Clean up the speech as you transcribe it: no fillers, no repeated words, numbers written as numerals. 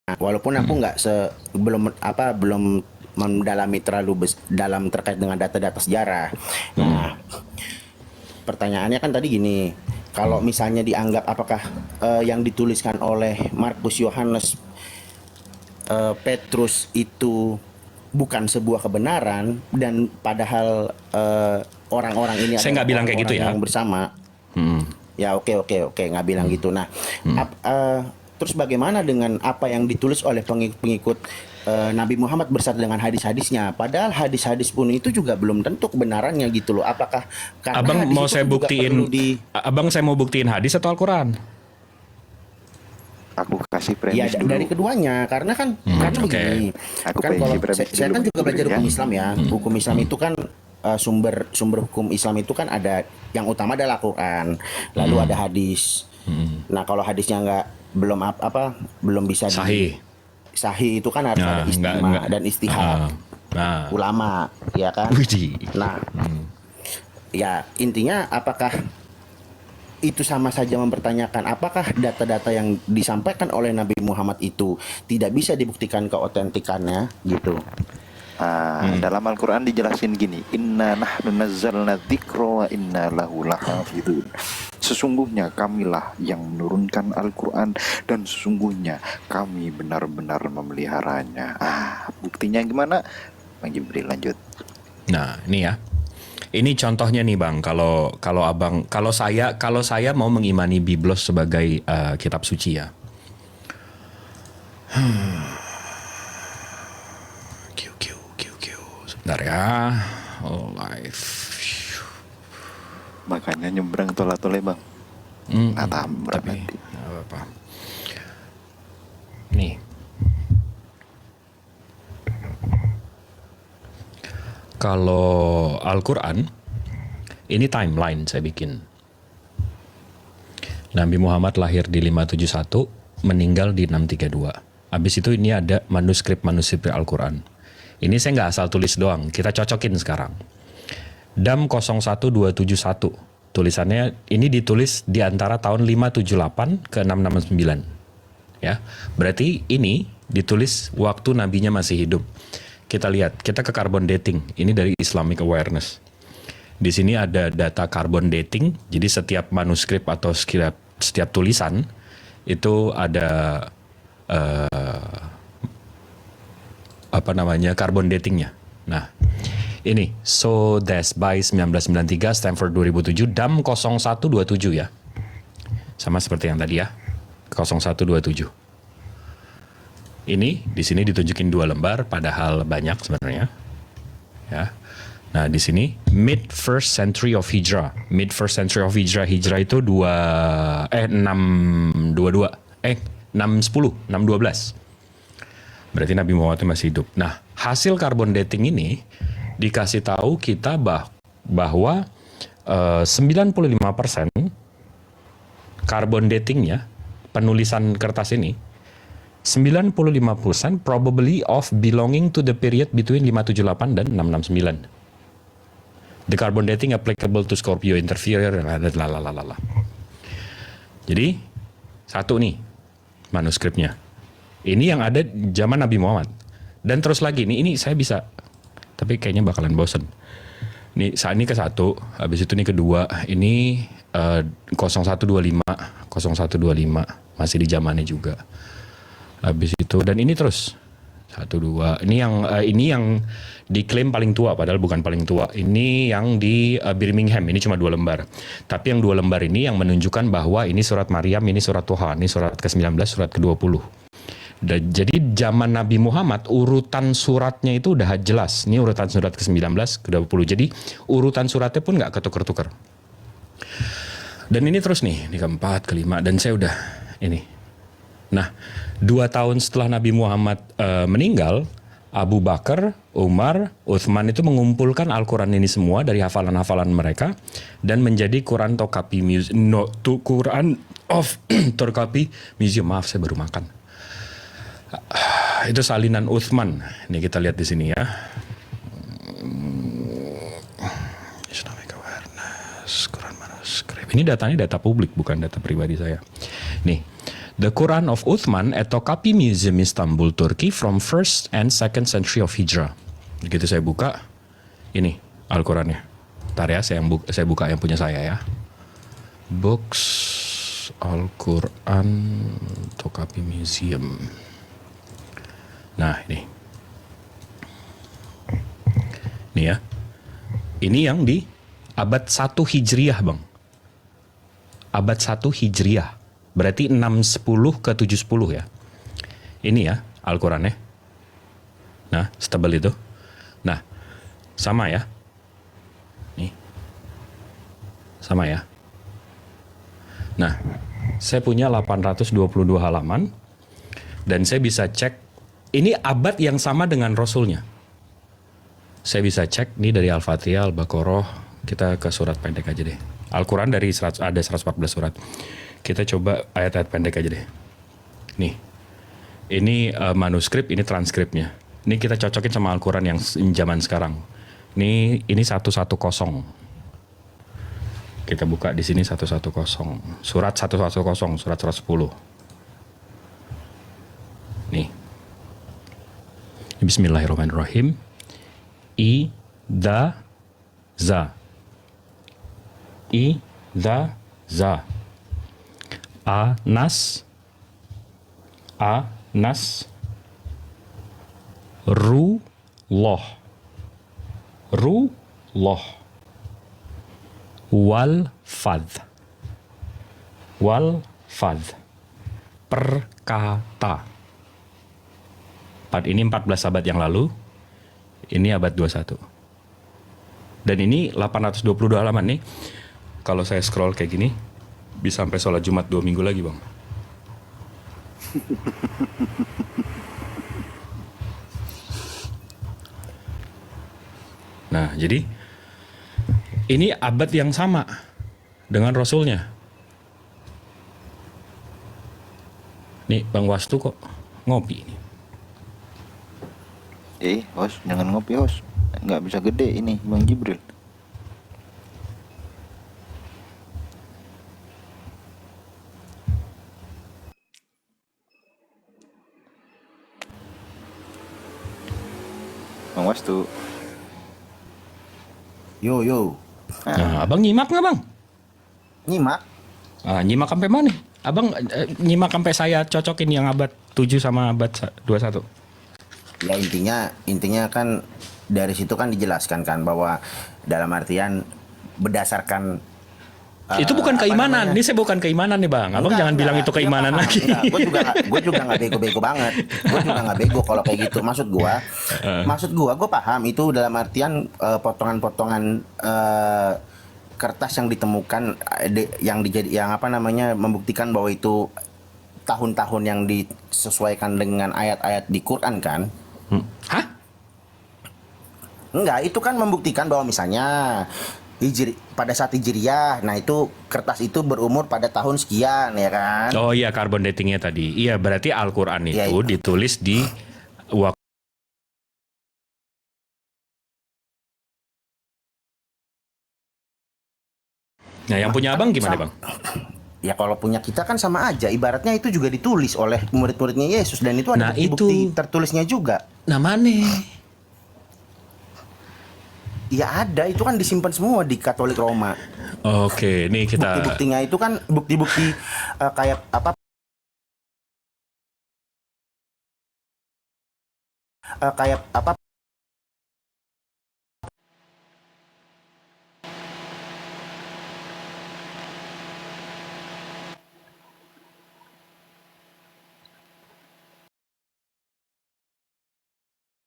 walaupun aku nggak belum mendalami terlalu dalam terkait dengan data-data sejarah. Nah, pertanyaannya kan tadi gini, kalau misalnya dianggap apakah yang dituliskan oleh Markus Yohanes Petrus itu bukan sebuah kebenaran dan padahal orang-orang ini Saya adalah nggak bilang kayak gitu orang-orang ya. yang bersama. Ya, oke nggak bilang gitu. Nah, terus bagaimana dengan apa yang ditulis oleh pengikut Nabi Muhammad bersama dengan hadis-hadisnya? Padahal hadis-hadis pun itu juga belum tentu kebenarannya gitu loh. Apakah karena Abang hadis mau itu saya kan juga perlu buktiin, saya mau buktiin hadis atau Al-Quran? Aku kasih ya premis dulu. dari keduanya karena kan Oke. begini Aku kan kalau premis saya dulu kan Bang juga belajar Jibril ya. hukum Islam ya. Hukum Islam itu kan sumber hukum Islam itu kan ada yang utama adalah Al-Quran, lalu ada hadis. Nah, kalau hadisnya nggak belum bisa Sahih. sahih itu kan harus ada Enggak. dan istihad Nah, ulama, ya kan? Widih. Nah, ya intinya apakah itu sama saja mempertanyakan apakah data-data yang disampaikan oleh Nabi Muhammad itu tidak bisa dibuktikan keotentikannya gitu. Dalam Al-Quran dijelasin gini, Inna nahnu nazzalna dzikra wa inna lahu lahafidun. Sesungguhnya kamilah yang menurunkan Al-Quran dan sesungguhnya kami benar-benar memeliharanya. Buktinya gimana? Bang Jibril lanjut. Nah, ini ya. Ini contohnya nih Bang, kalau saya mau mengimani Biblos sebagai kitab suci ya. Sebentar ya. Live. Makanya nyebrang tole Bang. Tabrak Tapi nanti. nggak apa-apa. Nih. Kalau Al-Quran, ini timeline saya bikin. Nabi Muhammad lahir di 571, meninggal di 632. Habis itu ini ada manuskrip Al-Quran. Ini saya nggak asal tulis doang, kita cocokin sekarang. DAM 01271, tulisannya ini ditulis di antara tahun 578 ke 669. Ya, berarti ini ditulis waktu nabinya masih hidup. Kita lihat, kita ke carbon dating. Ini dari Islamic Awareness. Di sini ada data carbon dating. Jadi setiap manuskrip atau setiap tulisan itu ada carbon datingnya. Nah, ini So That's by 1993, Stanford 2007, DAM 0127 ya. Sama seperti yang tadi ya. 0127. Ini di sini ditunjukin 2 lembar, padahal banyak sebenarnya. Ya. Nah, di sini mid first century of Hijrah. Mid first century of Hijrah. Hijrah itu 612. Berarti Nabi Muhammad masih hidup. Nah, hasil carbon dating ini dikasih tahu kita bahwa 95% carbon datingnya, penulisan kertas ini 95% probably of belonging to the period between 578 dan 669. The carbon dating applicable to Scorpio interfere, lalalala. Jadi, satu nih manuskripnya. Ini yang ada zaman Nabi Muhammad. Dan terus lagi, ini saya bisa, tapi kayaknya bakalan bosen. Ini saat ini ke satu, habis itu nih kedua, ini 0125, masih di zamannya juga. Habis itu, dan ini terus 1, 2. Ini yang diklaim paling tua, padahal bukan paling tua. Ini yang di Birmingham, ini cuma 2 lembar. Tapi yang 2 lembar ini yang menunjukkan bahwa ini surat Maryam, ini surat Tuhan, ini surat ke-19, surat ke-20. Jadi zaman Nabi Muhammad urutan suratnya itu udah jelas. Ini urutan surat ke-19, ke-20. Jadi urutan suratnya pun nggak ketukar-tukar. Dan ini terus nih, ini keempat, kelima, dan saya udah ini. Nah, 2 tahun setelah Nabi Muhammad meninggal, Abu Bakar, Umar, Uthman itu mengumpulkan Al-Quran ini semua dari hafalan-hafalan mereka dan menjadi Quran Quran of Torkapi Museum. Maaf, saya baru makan. Itu salinan Uthman. Ini kita lihat di sini ya. Islamic Awareness, Quran manuskrip. Ini datanya data publik, bukan data pribadi saya. Nih. The Quran of Uthman at Topkapi Museum Istanbul, Turkey from 1st and 2nd century of Hijrah. Begitu saya buka, ini Al-Qurannya. Ntar ya, saya buka yang punya saya ya. Books Al-Quran Topkapi Museum. Nah, ini. Ini ya. Ini yang di abad 1 Hijriah, Bang. Abad 1 Hijriah. Berarti 610 ke 710 ya. Ini ya Al-Qurannya. Nah, setebal itu. Nah, sama ya. Nih. Sama ya. Nah, saya punya 822 halaman. Dan saya bisa cek. Ini abad yang sama dengan Rasulnya. Saya bisa cek nih dari Al-Fatihah, Al-Baqarah. Kita ke surat pendek aja deh. Al-Quran dari ada 114 surat. Kita coba ayat-ayat pendek aja deh. Nih. Ini manuskrip, ini transkripnya. Ini kita cocokin sama Al-Quran yang zaman sekarang. Ini 110. Kita buka di sini 110. Surat 110, surat 110. Nih. Bismillahirrahmanirrahim. Idza za. Idza za. Anas. Ruloh. Wal fadh. Perkata. Ini 14 abad yang lalu. Ini abad 21. Dan ini 822 halaman nih. Kalau saya scroll kayak gini, bisa sampai sholat Jumat 2 minggu lagi, Bang. Nah, jadi ini abad yang sama dengan Rasulnya. Nih, Bang Wastu kok ngopi ini. Host, jangan ngopi, host. Nggak bisa gede ini, Bang Jibril. Bang Wastu. Yo. Nah, Abang nyimak nggak, Bang? Nyimak. Nyimak sampai mana? Abang nyimak sampai saya cocokin yang abad 7 sama abad 21. Ya intinya kan dari situ kan dijelaskan kan bahwa dalam artian berdasarkan itu bukan keimanan. Ini saya bukan keimanan nih, Bang. Abang jangan bilang itu keimanan lagi. Gue juga nggak bego-bego banget. Gue juga nggak bego kalau kayak gitu. Maksud gue paham itu dalam artian potongan-potongan kertas yang ditemukan yang membuktikan bahwa itu tahun-tahun yang disesuaikan dengan ayat-ayat di Quran kan? Hah? Enggak, itu kan membuktikan bahwa misalnya pada saat Hijriyah, nah itu kertas itu berumur pada tahun sekian ya kan? Oh iya, carbon datingnya tadi. Iya, berarti Al-Quran itu ya, ditulis di waktu. Nah, yang punya Abang gimana, Bang? Ya kalau punya kita kan sama aja, ibaratnya itu juga ditulis oleh murid-muridnya Yesus dan itu ada bukti tertulisnya juga. Nah, mana? Ya ada, itu kan disimpan semua di Katolik Roma. Oke, nih kita bukti-buktinya itu kan bukti-bukti kayak apa